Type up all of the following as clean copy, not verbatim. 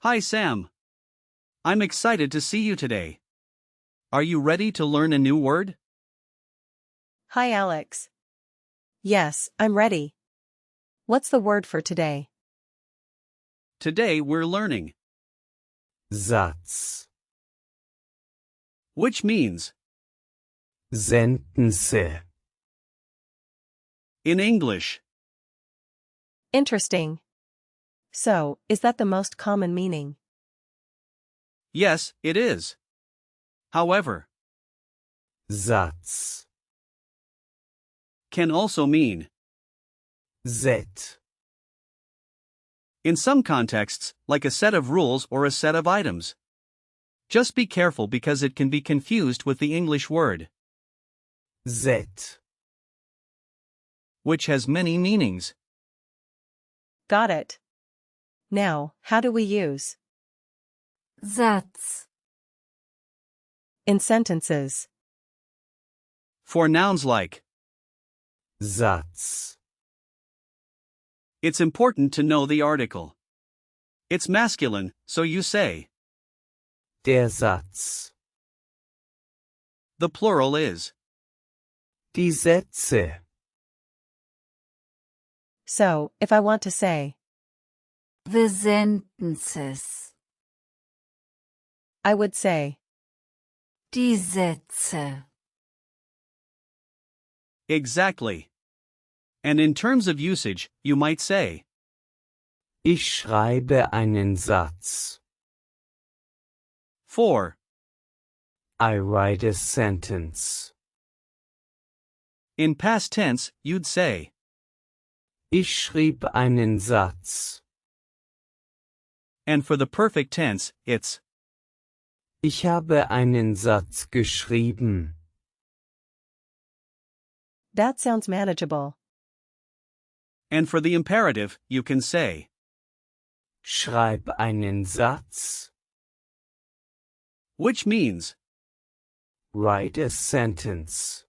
Hi Sam. I'm excited to see you today. Are you ready to learn a new word? Hi Alex. Yes, I'm ready. What's the word for today? Today we're learning, Satz. which means, Sentences. in English. Interesting. So, is that the most common meaning? Yes, it is. However, Satz. can also mean, Set. in some contexts, like a set of rules or a set of items. Just be careful because it can be confused with the English word, Set. which has many meanings. Got it. Now, how do we use Satz. in sentences? For nouns like, Satz. it's important to know the article. It's masculine, so you say, Der Satz. the plural is, Die Sätze. So, if I want to say, The sentences. I would say, Die Sätze. exactly. And in terms of usage, you might say, Ich schreibe einen Satz. for, I write a sentence. in past tense, you'd say, Ich schrieb einen Satz. and for the perfect tense, it's, Ich habe einen Satz geschrieben. that sounds manageable. and for the imperative, you can say, Schreib einen Satz. which means, Write a sentence.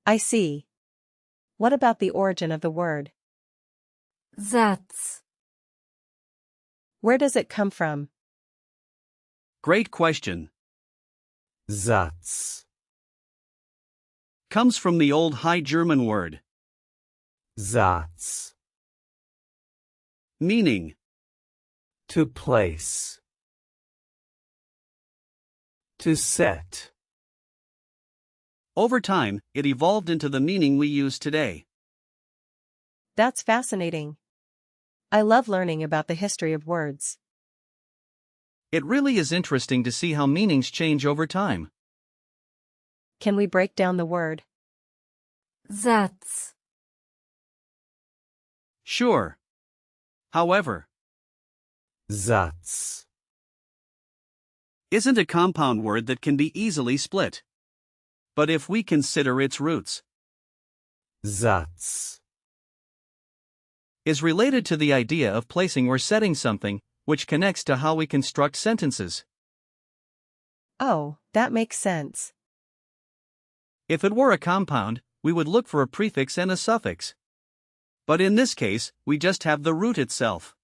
I see. What about the origin of the word? Satz. Where does it come from? great question, Satz. comes from the old High German word, Satz. meaning, To place. To set. over time, it evolved into the meaning we use today. That's fascinating. I love learning about the history of words. It really is interesting to see how meanings change over time. Can we break down the word? Satz. Sure. However, Satz. isn't a compound word that can be easily split. But if we consider its roots, Satz. is related to the idea of placing or setting something, which connects to how we construct sentences. Oh, that makes sense. If it were a compound, we would look for a prefix and a suffix. But in this case, we just have the root itself.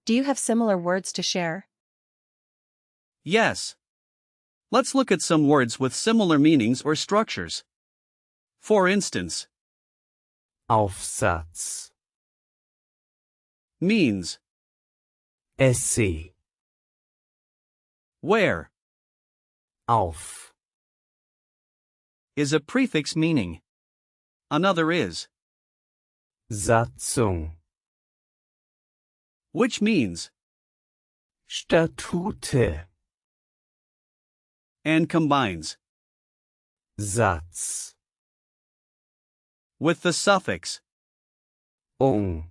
Do you have similar words to share? Yes. Let's look at some words with similar meanings or structures. For instance, Aufsatz. means. Essay. Where Auf. is a prefix meaning. Another is, Satzung. which means, Statute. and combines, Satz. with the suffix. ung.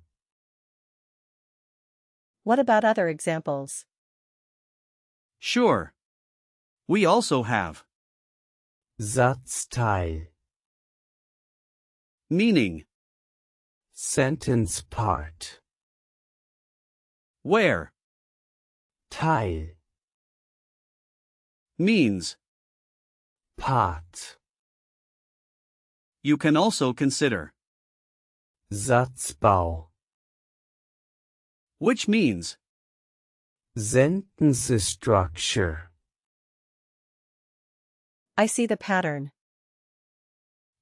What about other examples? Sure. We also have, Satzteil. meaning, Sentence part. where Teil. means. Part. You can also consider, Satzbau. which means, Sentence structure. I see the pattern.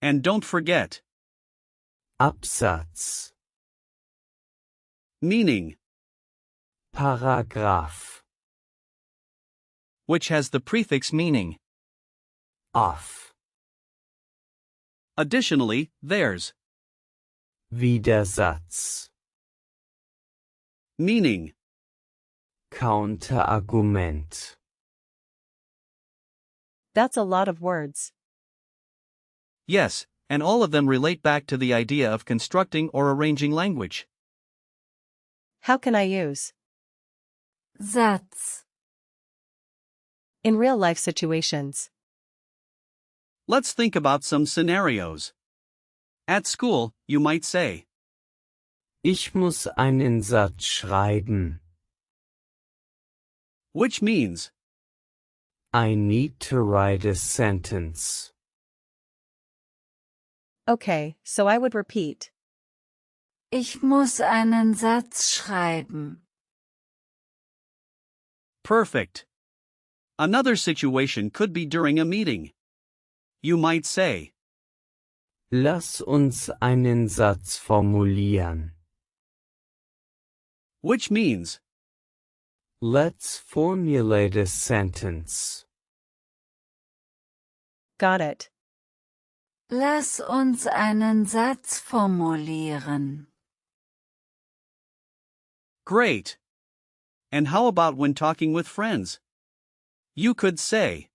and don't forget, Absatz. meaning, Paragraph. which has the prefix meaning. Off. Additionally, there's, Widersatz. meaning, Counterargument. That's a lot of words. yes, and all of them relate back to the idea of constructing or arranging language. How can I use Satz. in real-life situations? Let's think about some scenarios. At school, you might say, Ich muss einen Satz schreiben. which means, I need to write a sentence. Okay, so I would repeat. Ich muss einen Satz schreiben. perfect. Another situation could be during a meeting. You might say, Lass uns einen Satz formulieren. which means, Let's formulate a sentence. Got it. Lass uns einen Satz formulieren. great. And how about when talking with friends? You could say,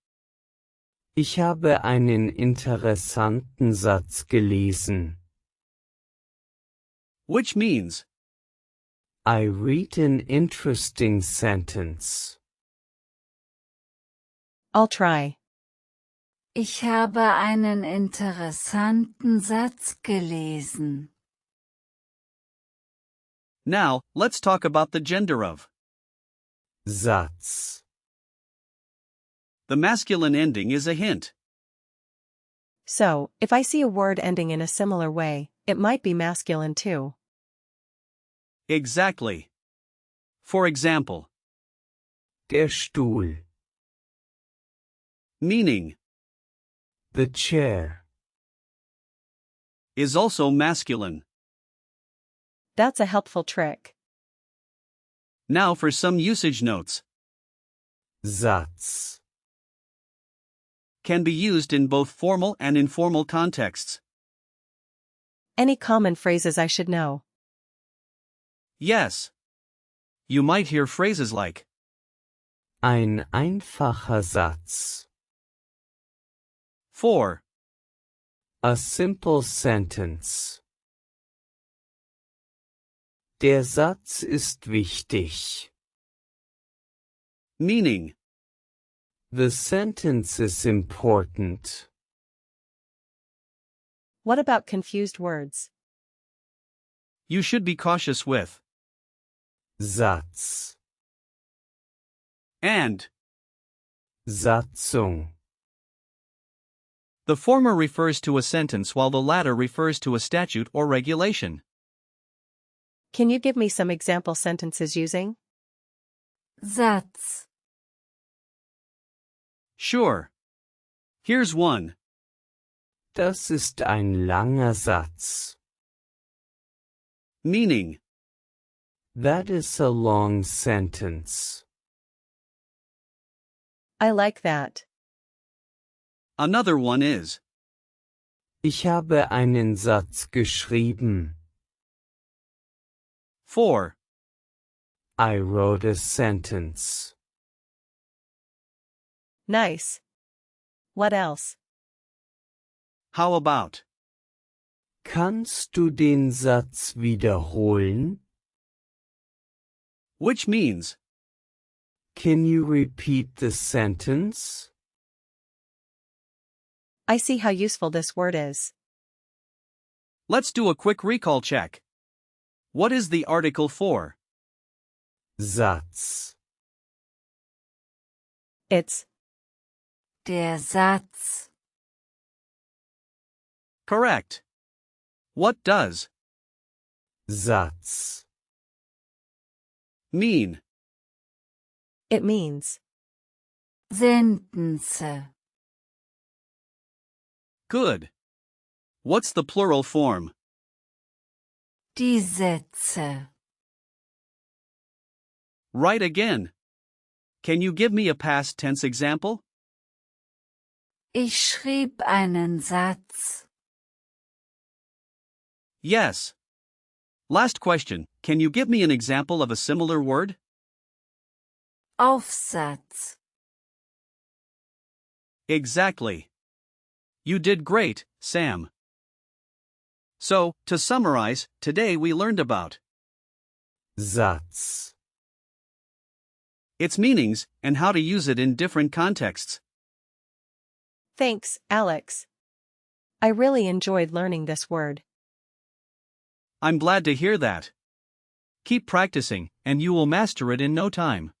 Ich habe einen interessanten Satz gelesen. which means, I read an interesting sentence. I'll try. Ich habe einen interessanten Satz gelesen. now, let's talk about the gender of. Satz. The masculine ending is a hint. So, if I see a word ending in a similar way, it might be masculine too. Exactly. For example, Der Stuhl. meaning, The chair. is also masculine. That's a helpful trick. Now for some usage notes. Satz. Can be used in both formal and informal contexts. Any common phrases I should know? Yes. You might hear phrases like, Ein einfacher Satz. for, A simple sentence. Der Satz ist wichtig. meaning, The sentence is important. What about confused words? you should be cautious with, Satz. and. Satzung. The former refers to a sentence while the latter refers to a statute or regulation. Can you give me some example sentences using Satz. Sure. Here's one. Das ist ein langer Satz. Meaning, That is a long sentence. I like that. Another one is, Ich habe einen Satz geschrieben. 4. I wrote a sentence. Nice. What else? How about? Kannst du den Satz wiederholen? Which means, Can you repeat the sentence? I see how useful this word is. let's do a quick recall check. What is the article for? Satz. It's Der Satz. Correct. What does Satz. mean? it means. Sentenze. Good. What's the plural form? Die Sätze. Right again. Can you give me a past tense example? Ich schrieb einen Satz. Yes. Last question. Can you give me an example of a similar word? Aufsatz. Exactly. You did great, Sam. So, to summarize, today we learned about Satz. its meanings and how to use it in different contexts. Thanks, Alex. I really enjoyed learning this word. I'm glad to hear that. Keep practicing, and you will master it in no time.